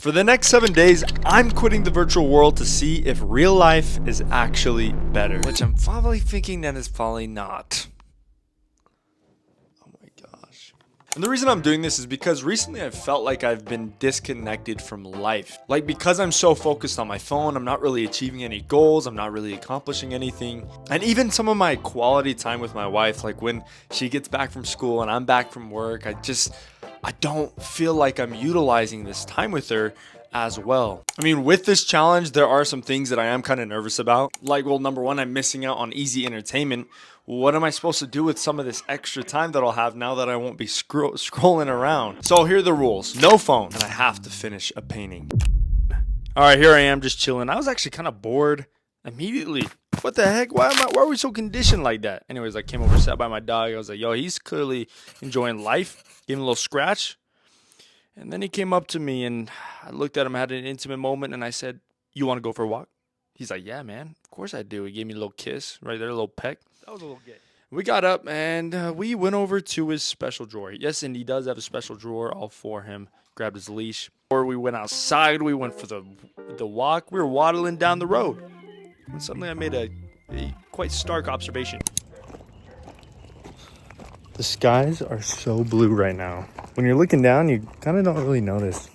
For the next 7 days, I'm quitting the virtual world to see if real life is actually better. Which I'm probably thinking that is probably not. Oh my gosh. And the reason I'm doing this is because recently I've felt like I've been disconnected from life. Like, because I'm so focused on my phone, I'm not really achieving any goals, I'm not really accomplishing anything. And even some of my quality time with my wife, like when she gets back from school and I'm back from work, I don't feel like I'm utilizing this time with her as well. I mean, with this challenge, there are some things that I am kind of nervous about. Like, well, number one, I'm missing out on easy entertainment. What am I supposed to do with some of this extra time that I'll have now that I won't be scrolling around? So here are the rules. No phone, and I have to finish a painting. All right, here I am just chilling. I was actually kind of bored immediately. What the heck? Why are we so conditioned like that? Anyways, I came over, sat by my dog. I was like, yo, he's clearly enjoying life. Gave him a little scratch. And then he came up to me and I looked at him, had an intimate moment, and I said, you want to go for a walk? He's like, yeah, man, of course I do. He gave me a little kiss right there, a little peck. That was a little gay. We got up and we went over to his special drawer. Yes, and he does have a special drawer all for him. Grabbed his leash. Or we went outside. We went for the walk. We were waddling down the road. And suddenly I made a quite stark observation. The skies are so blue right now. When you're looking down, you kind of don't really notice.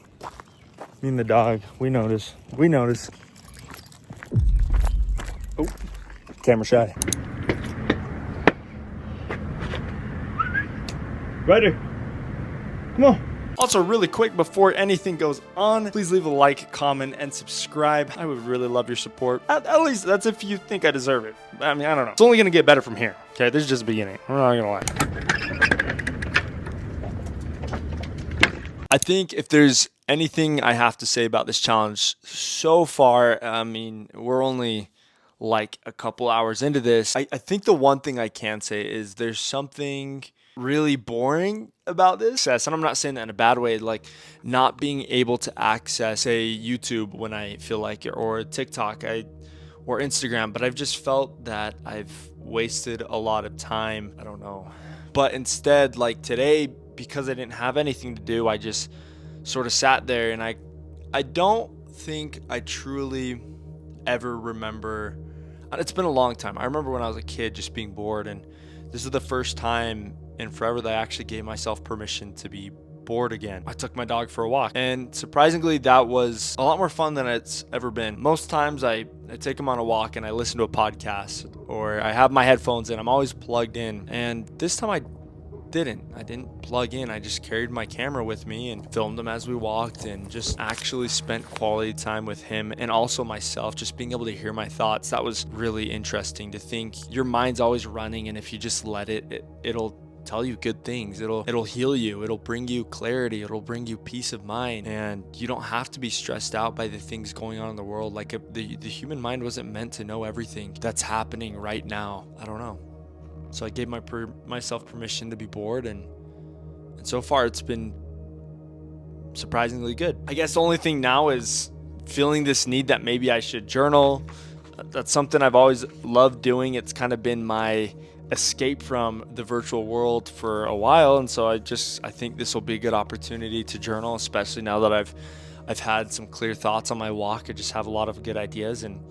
Me and the dog, we notice. Oh, camera shy. Ryder, come on. Also, really quick, before anything goes on, please leave a like, comment, and subscribe. I would really love your support. At least that's if you think I deserve it. I mean, I don't know. It's only going to get better from here. Okay, this is just the beginning. I'm not going to lie. I think if there's anything I have to say about this challenge so far, I mean, we're only like a couple hours into this. I think the one thing I can say is there's something really boring about this, and I'm not saying that in a bad way, like not being able to access YouTube when I feel like it, or TikTok or Instagram, but I've just felt that I've wasted a lot of time. I don't know, but instead, like today, because I didn't have anything to do, I just sort of sat there, and I don't think I truly ever remember. It's been a long time. I remember when I was a kid just being bored, and this is the first time in forever that I actually gave myself permission to be bored again. I took my dog for a walk, and surprisingly, that was a lot more fun than it's ever been. Most times I take him on a walk and I listen to a podcast, or I have my headphones in. I'm always plugged in, and this time I didn't plug in. I just carried my camera with me and filmed him as we walked, and just actually spent quality time with him and also myself, just being able to hear my thoughts. That was really interesting to think. Your mind's always running, and if you just let it'll tell you good things. It'll heal you. It'll bring you clarity. It'll bring you peace of mind, and you don't have to be stressed out by the things going on in the world. Like the human mind wasn't meant to know everything that's happening right now. I don't know. So I gave myself permission to be bored, and so far it's been surprisingly good. I guess the only thing now is feeling this need that maybe I should journal. That's something I've always loved doing. It's kind of been my escape from the virtual world for a while, and so I think this will be a good opportunity to journal, especially now that I've had some clear thoughts on my walk. I just have a lot of good ideas, and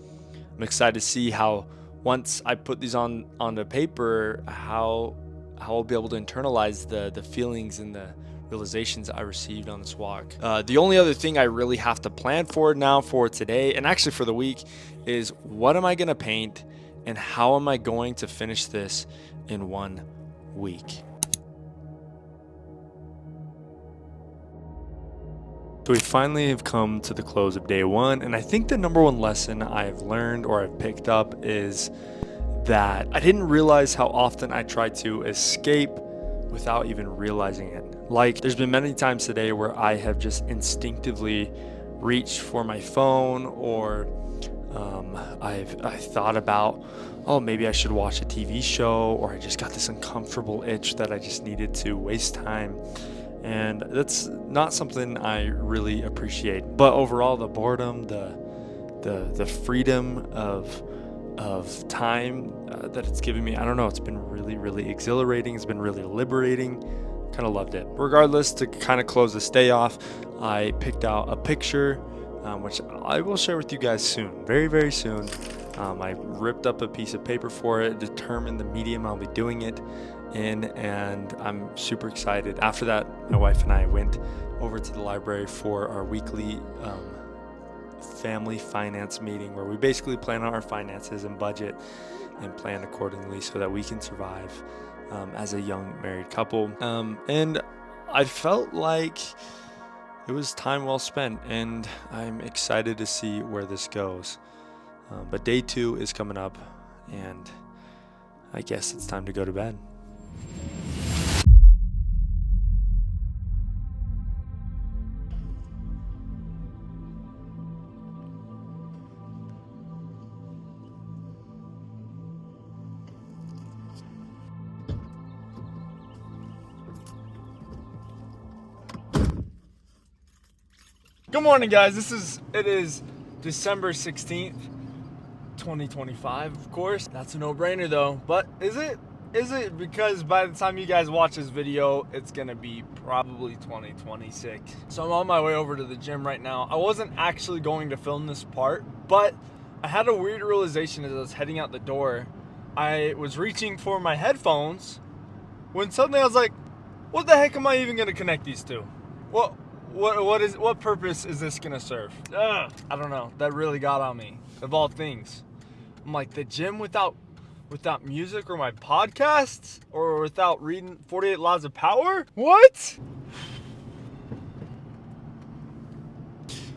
I'm excited to see how, once I put these on the paper, how I'll be able to internalize the feelings and the realizations I received on this walk. The only other thing I really have to plan for now for today, and actually for the week, is what am I going to paint and how am I going to finish this in 1 week? So we finally have come to the close of day 1, and I think the number one lesson I've learned or I've picked up is that I didn't realize how often I try to escape without even realizing it. Like, there's been many times today where I have just instinctively reached for my phone, or I thought about, oh, maybe I should watch a TV show, or I just got this uncomfortable itch that I just needed to waste time. And that's not something I really appreciate. But overall, the boredom, the freedom of time that it's given me, I don't know, it's been really, really exhilarating. It's been really liberating. kind of loved it. Regardless, to kind of close this day off, I picked out a picture, which I will share with you guys soon, very, very soon. I ripped up a piece of paper for it, determined the medium I'll be doing it in, and I'm super excited. After that, my wife and I went over to the library for our weekly family finance meeting, where we basically plan on our finances and budget and plan accordingly so that we can survive as a young married couple. And I felt like it was time well spent, and I'm excited to see where this goes. But day 2 is coming up, and I guess it's time to go to bed. Good morning, guys. It is December 16th, 2025, of course. That's a no-brainer though. But is it? Because by the time you guys watch this video, it's gonna be probably 2026. So I'm on my way over to the gym right now. I wasn't actually going to film this part, but I had a weird realization as I was heading out the door. I was reaching for my headphones when suddenly I was like, what the heck am I even gonna connect these to? What purpose is this gonna serve? I don't know. That really got on me. Of all things, I'm like, the gym without music, or my podcasts, or without reading 48 Laws of Power? What?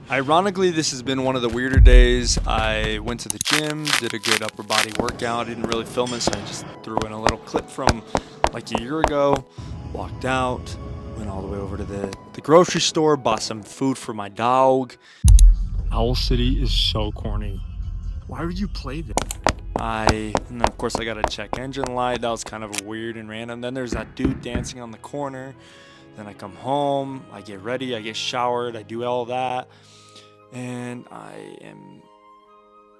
Ironically, this has been one of the weirder days. I went to the gym, did a good upper body workout. Didn't really film it, so I just threw in a little clip from like a year ago. Walked out. Went all the way over to the grocery store, bought some food for my dog. Owl City is so corny. Why would you play this? And then of course I got a check engine light. That was kind of weird and random. Then there's that dude dancing on the corner. Then I come home, I get ready, I get showered, I do all that. And I am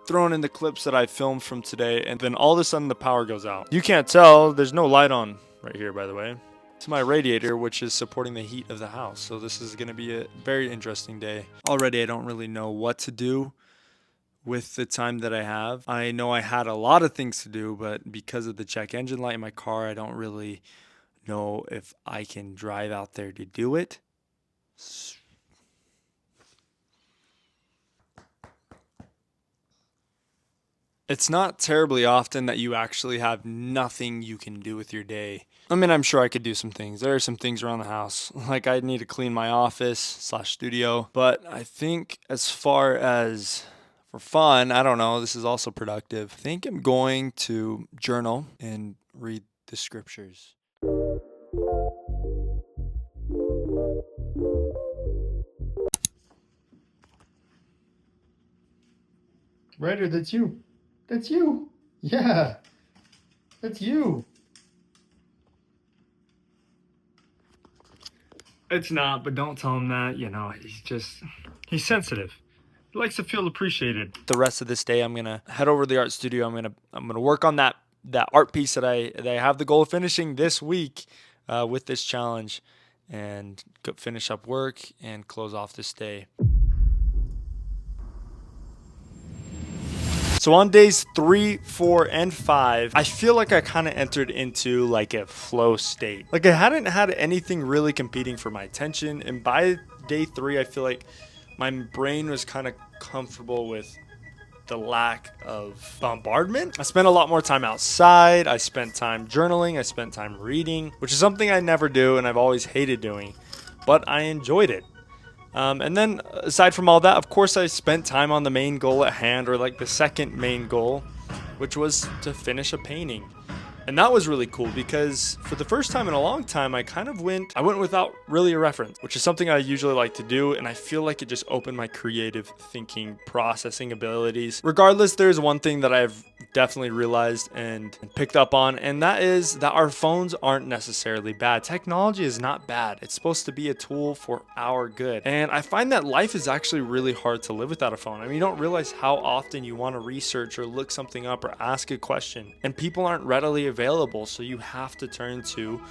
throwing in the clips that I filmed from today. And then all of a sudden the power goes out. You can't tell, there's no light on right here, by the way. It's my radiator, which is supporting the heat of the house. So this is going to be a very interesting day. Already, I don't really know what to do with the time that I have. I know I had a lot of things to do, but because of the check engine light in my car, I don't really know if I can drive out there to do it. It's not terribly often that you actually have nothing you can do with your day. I mean, I'm sure I could do some things. There are some things around the house. Like I need to clean my office/studio. But I think as far as for fun, I don't know, this is also productive. I think I'm going to journal and read the scriptures. Ryder, that's you. That's you. Yeah. That's you. It's not, but don't tell him that. You know, he's sensitive. He likes to feel appreciated. The rest of this day, I'm gonna head over to the art studio. I'm gonna work on that art piece that I have the goal of finishing this week with this challenge, and finish up work and close off this day. So on days 3, 4, and 5, I feel like I kind of entered into like a flow state. Like I hadn't had anything really competing for my attention. And by day 3, I feel like my brain was kind of comfortable with the lack of bombardment. I spent a lot more time outside. I spent time journaling. I spent time reading, which is something I never do and I've always hated doing, but I enjoyed it. And then aside from all that, of course, I spent time on the main goal at hand, or like the second main goal, which was to finish a painting. And that was really cool because for the first time in a long time, I went without really a reference, which is something I usually like to do. And I feel like it just opened my creative thinking, processing abilities. Regardless, there's one thing that I've definitely realized and picked up on, and that is that our phones aren't necessarily bad. Technology is not bad. It's supposed to be a tool for our good. And I find that life is actually really hard to live without a phone. I mean, you don't realize how often you want to research or look something up or ask a question, and people aren't readily available, so you have to turn to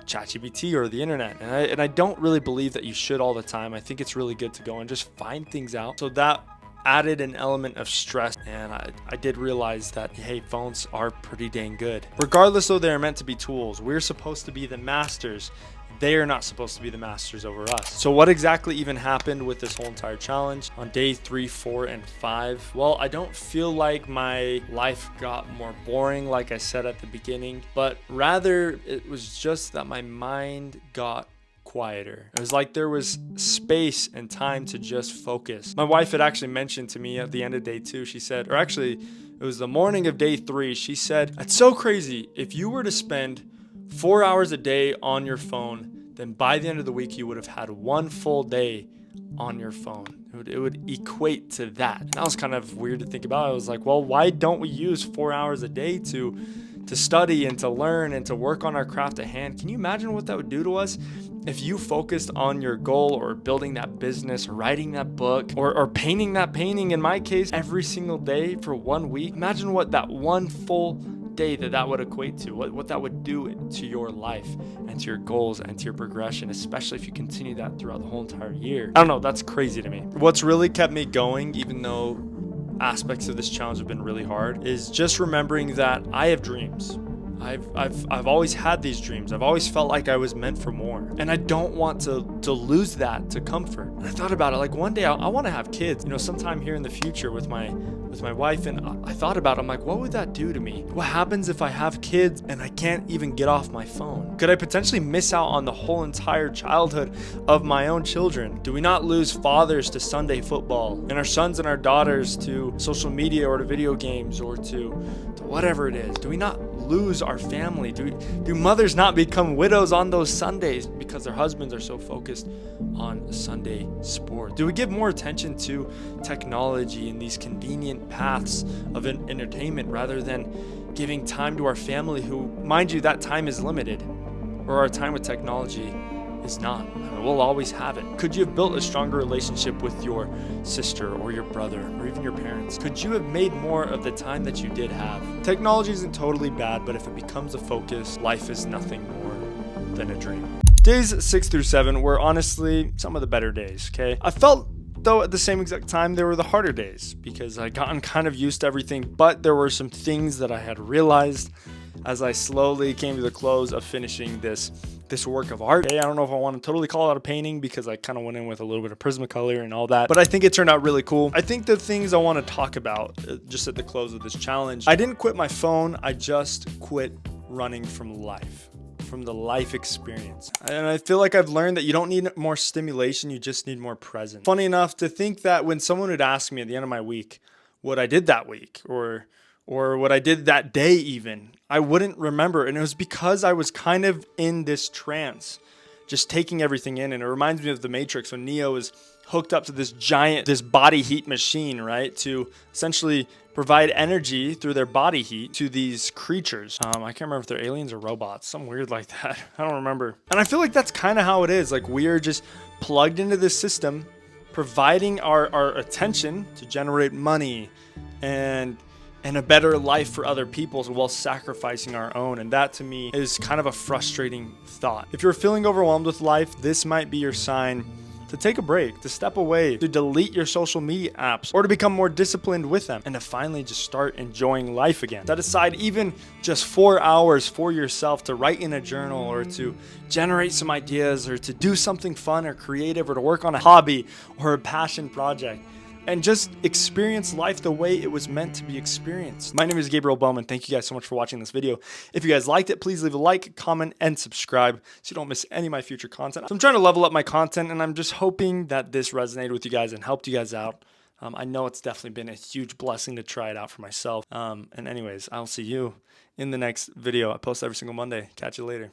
ChatGPT or the internet. And I don't really believe that you should all the time. I think it's really good to go and just find things out. So that added an element of stress, and I did realize that, hey, phones are pretty dang good. Regardless though, they're meant to be tools. We're supposed to be the masters. They are not supposed to be the masters over us. So what exactly even happened with this whole entire challenge on day 3, 4, and 5? Well, I don't feel like my life got more boring like I said at the beginning, but rather it was just that my mind got quieter. It was like there was space and time to just focus. My wife had actually mentioned to me at the end of day 2, she said, or actually it was the morning of day 3, she said, "It's so crazy. If you were to spend 4 hours a day on your phone, then by the end of the week you would have had 1 full day on your phone." It would equate to that. And that was kind of weird to think about. I was like, well, why don't we use 4 hours a day to study and to learn and to work on our craft at hand? Can you imagine what that would do to us if you focused on your goal, or building that business, or writing that book, or painting that painting, in my case, every single day for 1 week? Imagine what that 1 full day that would equate to, what that would do to your life and to your goals and to your progression, especially if you continue that throughout the whole entire year. I don't know, that's crazy to me. What's really kept me going, even though aspects of this challenge have been really hard, is just remembering that I have dreams. I've always had these dreams. I've always felt like I was meant for more, and I don't want to lose that to comfort. And I thought about it, like one day I want to have kids, sometime here in the future with my wife. And I thought about it, I'm like, what would that do to me? What happens if I have kids and I can't even get off my phone? Could I potentially miss out on the whole entire childhood of my own children? Do we not lose fathers to Sunday football, and our sons and our daughters to social media or to video games or to whatever it is? Do we not lose our family? Do mothers not become widows on those Sundays because their husbands are so focused on Sunday sport? Do we give more attention to technology and these convenient paths of entertainment rather than giving time to our family, who, mind you, that time is limited, or our time with technology is not? I mean, we'll always have it. Could you have built a stronger relationship with your sister or your brother or even your parents? Could you have made more of the time that you did have? Technology isn't totally bad, but if it becomes a focus, life is nothing more than a dream. Days 6 through 7 were honestly some of the better days, okay? I felt, though, at the same exact time, they were the harder days because I'd gotten kind of used to everything, but there were some things that I had realized as I slowly came to the close of finishing this work of art. Okay, I don't know if I want to totally call it a painting because I kind of went in with a little bit of Prismacolor and all that, but I think it turned out really cool. I think the things I want to talk about just at the close of this challenge, I didn't quit my phone, I just quit running from life, from the life experience. And I feel like I've learned that you don't need more stimulation, you just need more presence. Funny enough to think that when someone would ask me at the end of my week what I did that week, or what I did that day even, I wouldn't remember. And it was because I was kind of in this trance, just taking everything in. And it reminds me of The Matrix when Neo is hooked up to this body heat machine, right? To essentially provide energy through their body heat to these creatures. I can't remember if they're aliens or robots, something weird like that. I don't remember. And I feel like that's kind of how it is. Like, we are just plugged into this system, providing our attention to generate money and a better life for other people while sacrificing our own. And that, to me, is kind of a frustrating thought. If you're feeling overwhelmed with life, this might be your sign to take a break, to step away, to delete your social media apps, or to become more disciplined with them, and to finally just start enjoying life again. Set aside even just 4 hours for yourself to write in a journal, or to generate some ideas, or to do something fun or creative, or to work on a hobby or a passion project, and just experience life the way it was meant to be experienced. My name is Gabriel Bowman. Thank you guys so much for watching this video. If you guys liked it, please leave a like, comment, and subscribe so you don't miss any of my future content. So I'm trying to level up my content, and I'm just hoping that this resonated with you guys and helped you guys out. I know it's definitely been a huge blessing to try it out for myself. And anyways, I'll see you in the next video. I post every single Monday. Catch you later.